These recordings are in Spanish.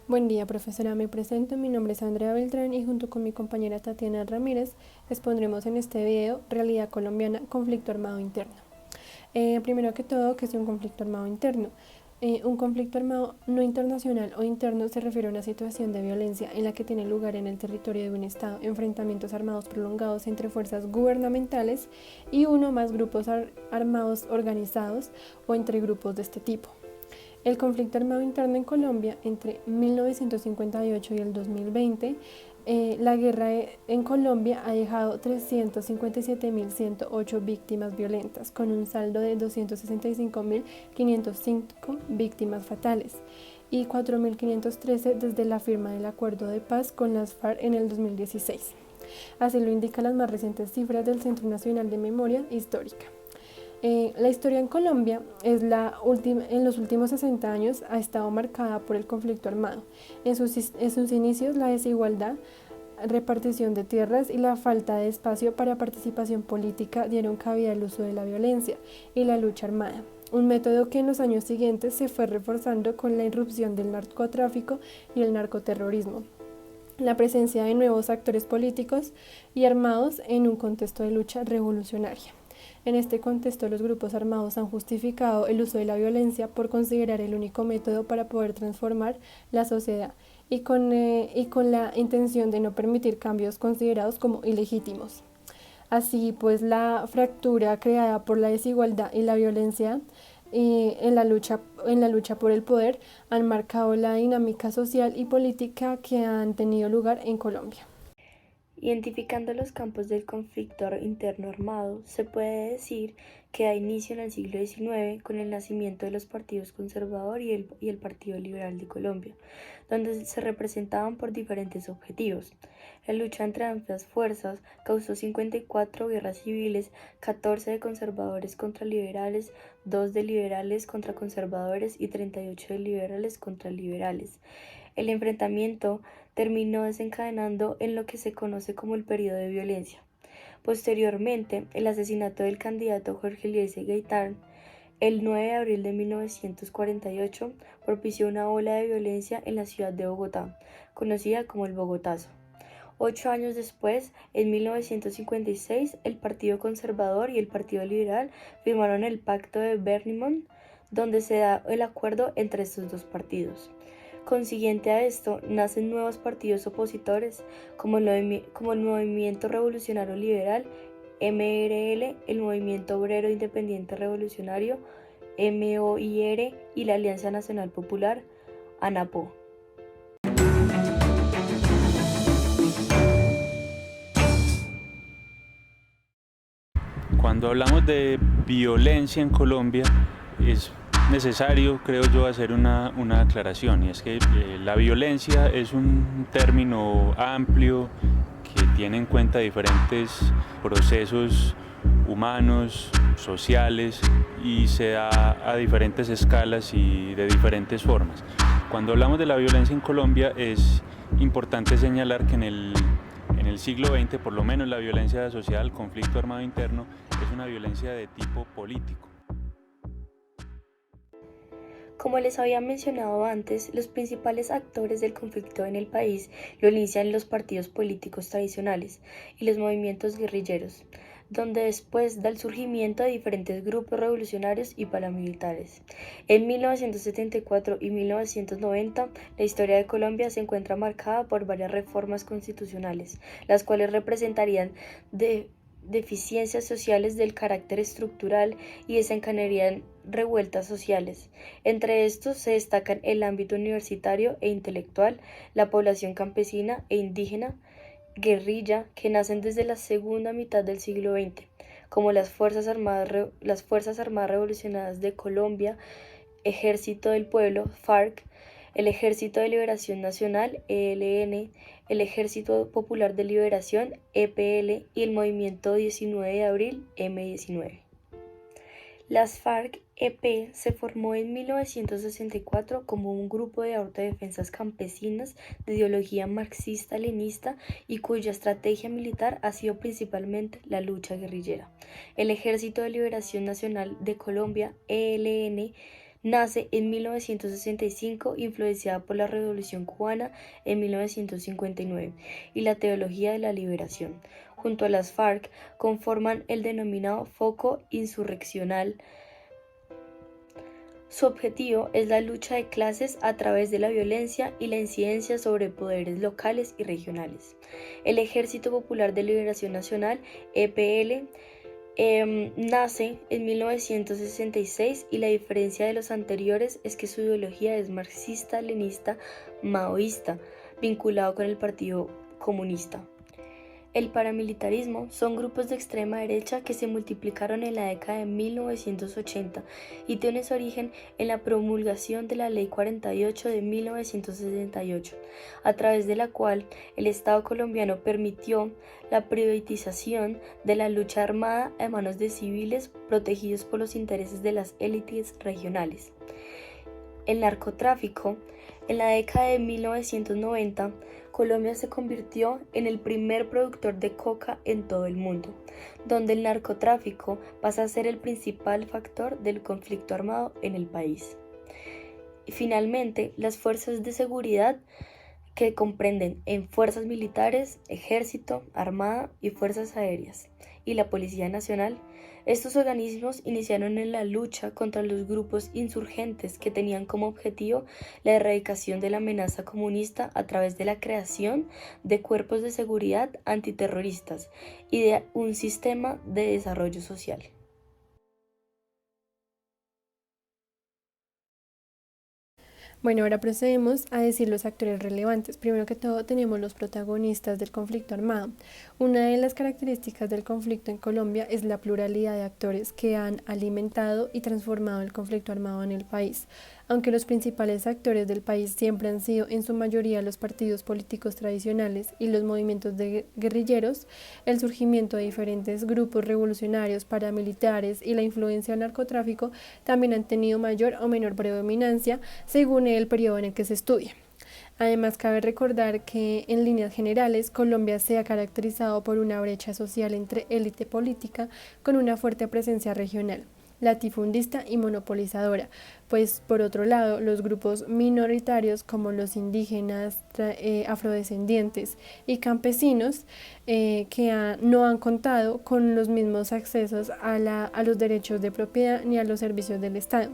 Buen día, profesora. Me presento. Mi nombre es Andrea Beltrán y junto con mi compañera Tatiana Ramírez expondremos en este video Realidad colombiana, conflicto armado interno. Primero que todo, ¿qué es un conflicto armado interno? Un conflicto armado no internacional o interno se refiere a una situación de violencia en la que tiene lugar en el territorio de un Estado enfrentamientos armados prolongados entre fuerzas gubernamentales y uno o más grupos armados organizados o entre grupos de este tipo. El conflicto armado interno en Colombia entre 1958 y el 2020, la guerra en Colombia ha dejado 357.108 víctimas violentas, con un saldo de 265.505 víctimas fatales y 4.513 desde la firma del acuerdo de paz con las FARC en el 2016. Así lo indican las más recientes cifras del Centro Nacional de Memoria Histórica. La historia en Colombia en los últimos 60 años ha estado marcada por el conflicto armado. En sus inicios, la desigualdad, repartición de tierras y la falta de espacio para participación política dieron cabida al uso de la violencia y la lucha armada, un método que en los años siguientes se fue reforzando con la irrupción del narcotráfico y el narcoterrorismo, la presencia de nuevos actores políticos y armados en un contexto de lucha revolucionaria. En este contexto, los grupos armados han justificado el uso de la violencia por considerar el único método para poder transformar la sociedad y con la intención de no permitir cambios considerados como ilegítimos. Así pues, la fractura creada por la desigualdad y la violencia en la lucha por el poder han marcado la dinámica social y política que han tenido lugar en Colombia. Identificando los campos del conflicto interno armado, se puede decir que da inicio en el siglo XIX con el nacimiento de los partidos conservador y el Partido Liberal de Colombia, donde se representaban por diferentes objetivos. La lucha entre amplias fuerzas causó 54 guerras civiles, 14 de conservadores contra liberales, 2 de liberales contra conservadores y 38 de liberales contra liberales. El enfrentamiento terminó desencadenando en lo que se conoce como el periodo de violencia. Posteriormente, el asesinato del candidato Jorge Eliezer Gaitán, el 9 de abril de 1948, propició una ola de violencia en la ciudad de Bogotá, conocida como el Bogotazo. 8 años después, en 1956, el Partido Conservador y el Partido Liberal firmaron el Pacto de Bernimont, donde se da el acuerdo entre estos dos partidos. Consiguiente a esto, nacen nuevos partidos opositores, como el Movimiento Revolucionario Liberal, MRL, el Movimiento Obrero Independiente Revolucionario, MOIR, y la Alianza Nacional Popular, ANAPO. Cuando hablamos de violencia en Colombia, es necesario, creo yo, hacer una aclaración, y es que la violencia es un término amplio que tiene en cuenta diferentes procesos humanos, sociales, y se da a diferentes escalas y de diferentes formas. Cuando hablamos de la violencia en Colombia, es importante señalar que en el siglo XX, por lo menos, la violencia asociada al conflicto armado interno es una violencia de tipo político. Como les había mencionado antes, los principales actores del conflicto en el país lo inician los partidos políticos tradicionales y los movimientos guerrilleros, donde después da el surgimiento de diferentes grupos revolucionarios y paramilitares. En 1974 y 1990, la historia de Colombia se encuentra marcada por varias reformas constitucionales, las cuales representarían deficiencias sociales del carácter estructural y desencadenarían revueltas sociales. Entre estos se destacan el ámbito universitario e intelectual, la población campesina e indígena, guerrilla, que nacen desde la segunda mitad del siglo XX, como las Fuerzas Armadas Revolucionarias de Colombia, Ejército del Pueblo, FARC, el Ejército de Liberación Nacional, ELN, el Ejército Popular de Liberación, EPL, y el Movimiento 19 de Abril, M19. Las FARC-EP se formó en 1964 como un grupo de autodefensas campesinas de ideología marxista-leninista y cuya estrategia militar ha sido principalmente la lucha guerrillera. El Ejército de Liberación Nacional de Colombia, ELN, nace en 1965, influenciada por la Revolución Cubana en 1959 y la teología de la liberación. Junto a las FARC conforman el denominado Foco Insurreccional. Su objetivo es la lucha de clases a través de la violencia y la incidencia sobre poderes locales y regionales. El Ejército Popular de Liberación Nacional, EPL, nace en 1966 y la diferencia de los anteriores es que su ideología es marxista-leninista maoísta, vinculado con el Partido Comunista. El paramilitarismo son grupos de extrema derecha que se multiplicaron en la década de 1980 y tienen su origen en la promulgación de la Ley 48 de 1968, a través de la cual el Estado colombiano permitió la privatización de la lucha armada a manos de civiles protegidos por los intereses de las élites regionales. El narcotráfico. En la década de 1990, Colombia se convirtió en el primer productor de coca en todo el mundo, donde el narcotráfico pasa a ser el principal factor del conflicto armado en el país. Y finalmente, las fuerzas de seguridad, que comprenden en fuerzas militares, ejército, armada y fuerzas aéreas, y la Policía Nacional. Estos organismos iniciaron en la lucha contra los grupos insurgentes que tenían como objetivo la erradicación de la amenaza comunista a través de la creación de cuerpos de seguridad antiterroristas y de un sistema de desarrollo social. Bueno, ahora procedemos a decir los actores relevantes. Primero que todo tenemos los protagonistas del conflicto armado. Una de las características del conflicto en Colombia es la pluralidad de actores que han alimentado y transformado el conflicto armado en el país. Aunque los principales actores del país siempre han sido en su mayoría los partidos políticos tradicionales y los movimientos de guerrilleros, el surgimiento de diferentes grupos revolucionarios, paramilitares y la influencia del narcotráfico también han tenido mayor o menor predominancia según el periodo en el que se estudia. Además, cabe recordar que, en líneas generales, Colombia se ha caracterizado por una brecha social entre élite política con una fuerte presencia regional, latifundista y monopolizadora, pues por otro lado los grupos minoritarios como los indígenas, afrodescendientes y campesinos no han contado con los mismos accesos a los derechos de propiedad ni a los servicios del Estado.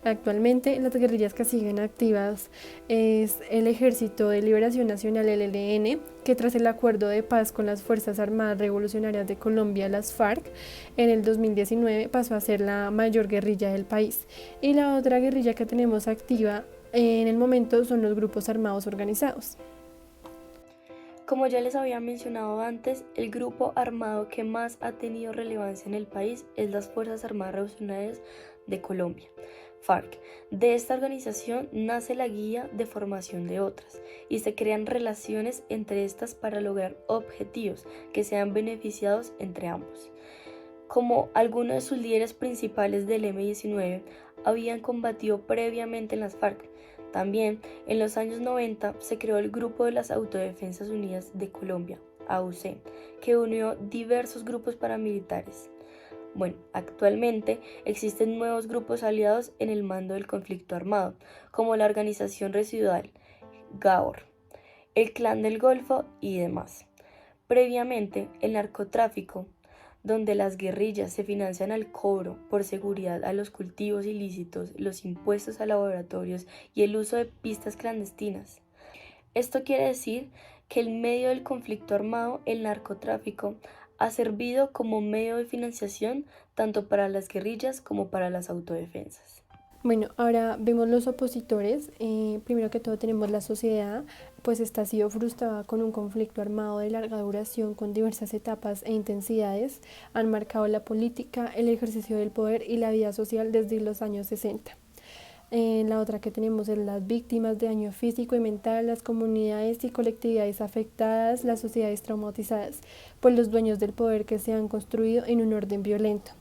Actualmente las guerrillas que siguen activas es el Ejército de Liberación Nacional, el ELN, que tras el acuerdo de paz con las Fuerzas Armadas Revolucionarias de Colombia, las FARC, en el 2019 pasó a ser la mayor guerrilla del país. Y la otra guerrilla que tenemos activa en el momento son los grupos armados organizados. Como ya les había mencionado antes, el grupo armado que más ha tenido relevancia en el país es las Fuerzas Armadas Revolucionarias de Colombia, FARC. De esta organización nace la guía de formación de otras y se crean relaciones entre estas para lograr objetivos que sean beneficiados entre ambos. Como algunos de sus líderes principales del M-19 habían combatido previamente en las FARC, también en los años 90 se creó el Grupo de las Autodefensas Unidas de Colombia, AUC, que unió diversos grupos paramilitares. Bueno, actualmente existen nuevos grupos aliados en el mando del conflicto armado, como la Organización Residual, GAOR, el Clan del Golfo y demás. Previamente, el narcotráfico, donde las guerrillas se financian al cobro por seguridad a los cultivos ilícitos, los impuestos a laboratorios y el uso de pistas clandestinas. Esto quiere decir que en medio del conflicto armado, el narcotráfico ha servido como medio de financiación tanto para las guerrillas como para las autodefensas. Bueno, ahora vemos los opositores. Primero que todo tenemos la sociedad, pues esta ha sido frustrada con un conflicto armado de larga duración con diversas etapas e intensidades. Han marcado la política, el ejercicio del poder y la vida social desde los años 60. La otra que tenemos es las víctimas de daño físico y mental, las comunidades y colectividades afectadas, las sociedades traumatizadas por los dueños del poder que se han construido en un orden violento.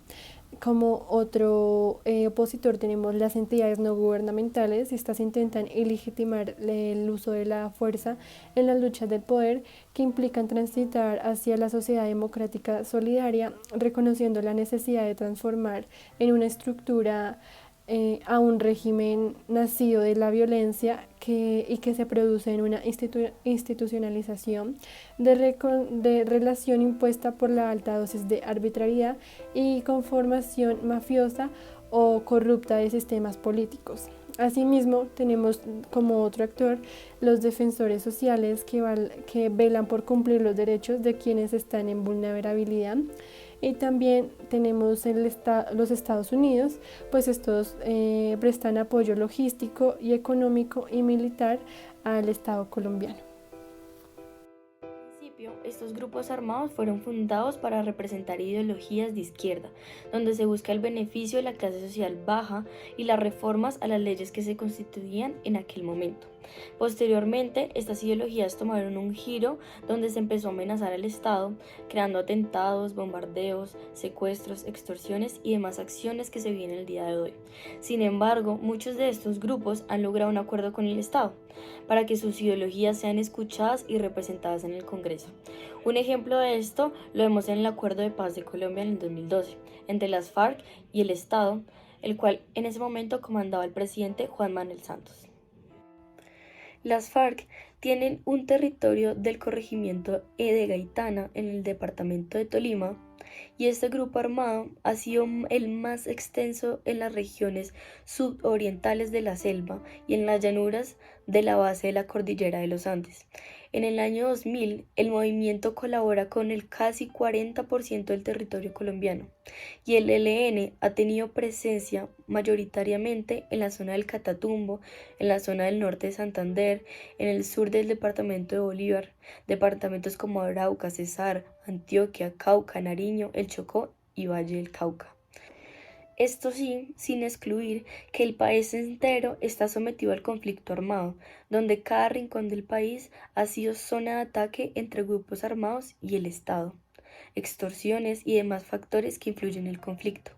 Como otro opositor tenemos las entidades no gubernamentales. Estas intentan ilegitimar el uso de la fuerza en las luchas del poder, que implican transitar hacia la sociedad democrática solidaria, reconociendo la necesidad de transformar en una estructura a un régimen nacido de la violencia y que se produce en una institucionalización de relación impuesta por la alta dosis de arbitrariedad y conformación mafiosa o corrupta de sistemas políticos. Asimismo, tenemos como otro actor los defensores sociales que velan por cumplir los derechos de quienes están en vulnerabilidad. Y también tenemos los Estados Unidos, pues estos prestan apoyo logístico y económico y militar al Estado colombiano. Estos grupos armados fueron fundados para representar ideologías de izquierda, donde se busca el beneficio de la clase social baja y las reformas a las leyes que se constituían en aquel momento. Posteriormente, estas ideologías tomaron un giro donde se empezó a amenazar al Estado, creando atentados, bombardeos, secuestros, extorsiones y demás acciones que se viven el día de hoy. Sin embargo, muchos de estos grupos han logrado un acuerdo con el Estado para que sus ideologías sean escuchadas y representadas en el Congreso. Un ejemplo de esto lo vemos en el Acuerdo de Paz de Colombia en el 2012, entre las FARC y el Estado, el cual en ese momento comandaba el presidente Juan Manuel Santos. Las FARC tienen un territorio del corregimiento de Gaitana en el departamento de Tolima, y este grupo armado ha sido el más extenso en las regiones sudorientales de la selva y en las llanuras de la base de la cordillera de los Andes. En el año 2000, el movimiento colabora con el casi 40% del territorio colombiano, y el ELN ha tenido presencia mayoritariamente en la zona del Catatumbo, en la zona del norte de Santander, en el sur del departamento de Bolívar, departamentos como Arauca, Cesar, Antioquia, Cauca, Nariño, el Chocó y Valle del Cauca. Esto sí, sin excluir que el país entero está sometido al conflicto armado, donde cada rincón del país ha sido zona de ataque entre grupos armados y el Estado, extorsiones y demás factores que influyen en el conflicto.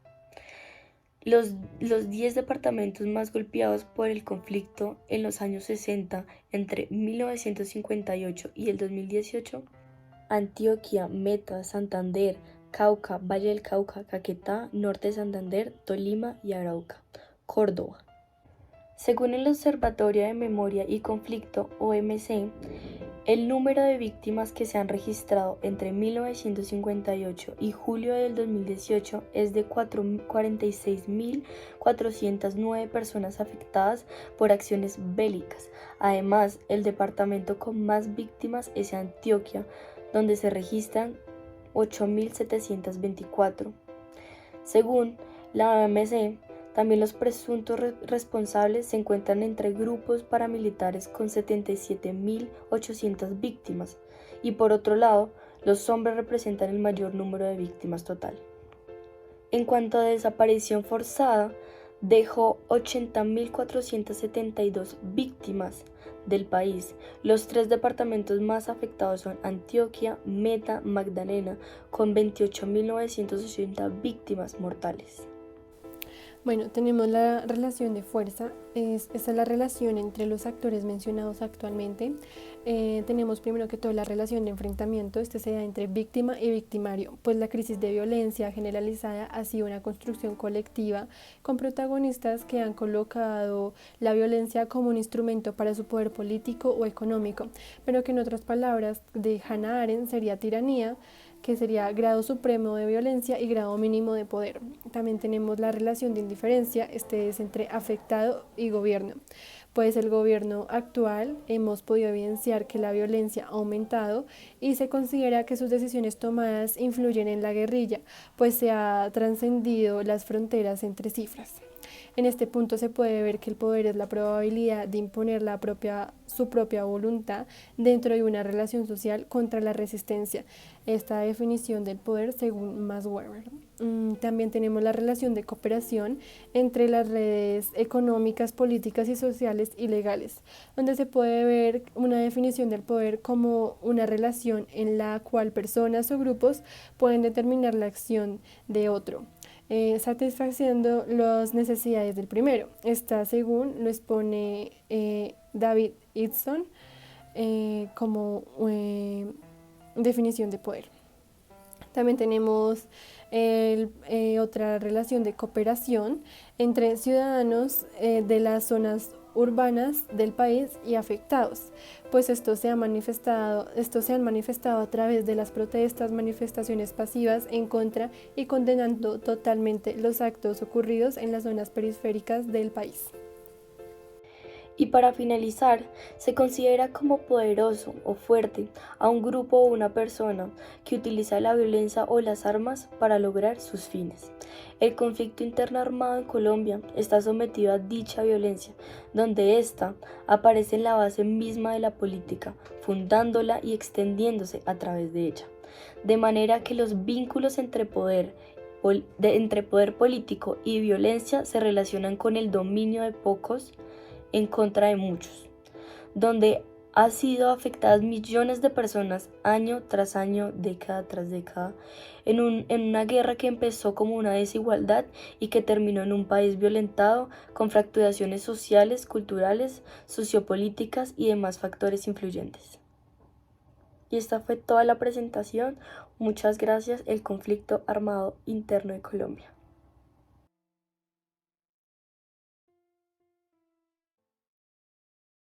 Los 10 departamentos más golpeados por el conflicto en los años 60, entre 1958 y el 2018, Antioquia, Meta, Santander, Cauca, Valle del Cauca, Caquetá, Norte de Santander, Tolima y Arauca, Córdoba. Según el Observatorio de Memoria y Conflicto, OMC, el número de víctimas que se han registrado entre 1958 y julio del 2018 es de 46.409 personas afectadas por acciones bélicas. Además, el departamento con más víctimas es Antioquia, donde se registran 8.724. Según la OMC, también los presuntos responsables se encuentran entre grupos paramilitares con 77.800 víctimas, y por otro lado, los hombres representan el mayor número de víctimas total. En cuanto a desaparición forzada, dejó 80.472 víctimas del país. Los 3 departamentos más afectados son Antioquia, Meta, Magdalena, con 28.980 víctimas mortales. Bueno, tenemos la relación de fuerza, esa es la relación entre los actores mencionados actualmente. Tenemos primero que todo la relación de enfrentamiento, se da entre víctima y victimario, pues la crisis de violencia generalizada ha sido una construcción colectiva con protagonistas que han colocado la violencia como un instrumento para su poder político o económico, pero que en otras palabras de Hannah Arendt sería tiranía, que sería grado supremo de violencia y grado mínimo de poder. También tenemos la relación de indiferencia, es entre afectado y gobierno. Pues el gobierno actual hemos podido evidenciar que la violencia ha aumentado y se considera que sus decisiones tomadas influyen en la guerrilla, pues se ha trascendido las fronteras entre cifras. En este punto se puede ver que el poder es la probabilidad de imponer su propia voluntad dentro de una relación social contra la resistencia. Esta definición del poder según Max Weber. También tenemos la relación de cooperación entre las redes económicas, políticas y sociales y legales, donde se puede ver una definición del poder como una relación en la cual personas o grupos pueden determinar la acción de otro, satisfaciendo las necesidades del primero. Esta, según lo expone David Easton, como definición de poder. También tenemos Otra relación de cooperación entre ciudadanos de las zonas urbanas del país y afectados, pues esto se han manifestado a través de las protestas, manifestaciones pasivas en contra y condenando totalmente los actos ocurridos en las zonas periféricas del país. Y para finalizar, se considera como poderoso o fuerte a un grupo o una persona que utiliza la violencia o las armas para lograr sus fines. El conflicto interno armado en Colombia está sometido a dicha violencia, donde ésta aparece en la base misma de la política, fundándola y extendiéndose a través de ella. De manera que los vínculos entre poder político y violencia se relacionan con el dominio de pocos en contra de muchos, donde ha sido afectadas millones de personas año tras año, década tras década, en una guerra que empezó como una desigualdad y que terminó en un país violentado con fracturaciones sociales, culturales, sociopolíticas y demás factores influyentes. Y esta fue toda la presentación. Muchas gracias. El conflicto armado interno de Colombia.